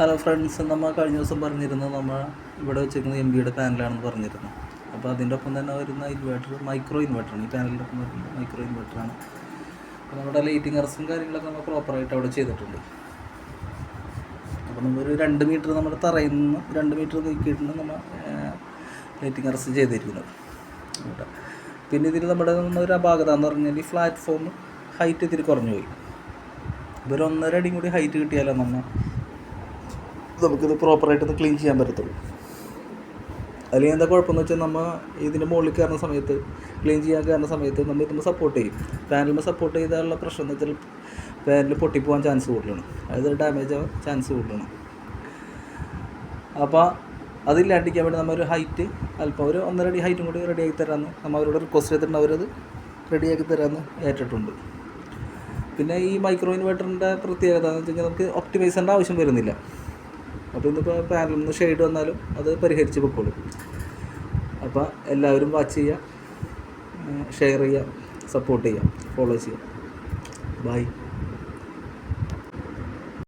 Hello friends, നമ്മൾ കഴിഞ്ഞ ദിവസം പറഞ്ഞിരുന്നത് നമ്മൾ ഇവിടെ വെച്ചിരിക്കുന്നത് MBയുടെ പാനലാണെന്ന് പറഞ്ഞിരുന്നു. അപ്പോൾ അതിൻ്റെ ഒപ്പം തന്നെ വരുന്ന ഇൻവേർട്ടർ മൈക്രോ ഇൻവേർട്ടറാണ്. ഈ പാനലിൻ്റെ ഒപ്പം വരുന്ന മൈക്രോ ഇൻവേർട്ടറാണ്. അപ്പോൾ നമ്മുടെ ലൈറ്റിംഗ് അറസ്റ്റും കാര്യങ്ങളൊക്കെ നമ്മൾ പ്രോപ്പറായിട്ട് അവിടെ ചെയ്തിട്ടുണ്ട്. അപ്പോൾ നമ്മളൊരു 2 മീറ്റർ നമ്മുടെ തറയിൽ നിന്ന് 2 മീറ്റർ നീക്കിയിട്ടുണ്ട് നമ്മൾ ലൈറ്റിംഗ് അറസ്റ്റ് ചെയ്തിരിക്കുന്നത്. പിന്നെ ഇതിൽ നമ്മുടെ ഒരു അപാകത എന്ന് പറഞ്ഞാൽ ഈ പ്ലാറ്റ്ഫോം ഹൈറ്റ് ഇത്തിരി കുറഞ്ഞു പോയി. ഇപ്പോൾ ഒരു 1.5 അടി കൂടി ഹൈറ്റ് കിട്ടിയാലോ നമുക്കിത് പ്രോപ്പറായിട്ടൊന്ന് ക്ലീൻ ചെയ്യാൻ പറ്റത്തുള്ളൂ. അല്ലെങ്കിൽ എന്താ കുഴപ്പമെന്ന് വെച്ചാൽ നമ്മൾ ഇതിൻ്റെ മുകളിൽ കയറുന്ന സമയത്ത് ക്ലീൻ ചെയ്യാൻ കയറുന്ന സമയത്ത് നമ്മൾ ഇതുമ്പോൾ സപ്പോർട്ട് ചെയ്യും. പാനലിൽ സപ്പോർട്ട് ചെയ്താലുള്ള പ്രശ്നം എന്ന് വെച്ചാൽ പാനൽ പൊട്ടിപ്പോകാൻ ചാൻസ് കൂടുതലാണ്, അതായത് ഡാമേജ് ആവാൻ ചാൻസ് കൂടുതലാണ്. അപ്പോൾ അതില്ലാണ്ടിരിക്കാൻ വേണ്ടി നമ്മൾ ഒരു ഹൈറ്റ് അല്പം ഒരു 1.5 അടി ഹൈറ്റും കൂടി റെഡിയാക്കി തരാമെന്ന് നമ്മൾ അവരോട് റിക്വസ്റ്റ് ചെയ്തിട്ടുണ്ട്. അവരത് റെഡിയാക്കി തരാമെന്ന് ഏറ്റിട്ടുണ്ട്. പിന്നെ ഈ മൈക്രോ ഇൻവേർട്ടറിൻ്റെ പ്രത്യേകത എന്ന് വെച്ച് കഴിഞ്ഞാൽ നമുക്ക് ഒപ്റ്റിമൈസറിൻ്റെ ആവശ്യം വരുന്നില്ല. അപ്പോൾ ഇന്നിപ്പോൾ പാനലിൽ നിന്ന് ഷെയ്ഡ് വന്നാലും അത് പരിഹരിച്ച് പൊക്കോളും. അപ്പോൾ എല്ലാവരും വാച്ച് ചെയ്യുക, ഷെയർ ചെയ്യുക, സപ്പോർട്ട് ചെയ്യുക, ഫോളോ ചെയ്യുക. ബൈ.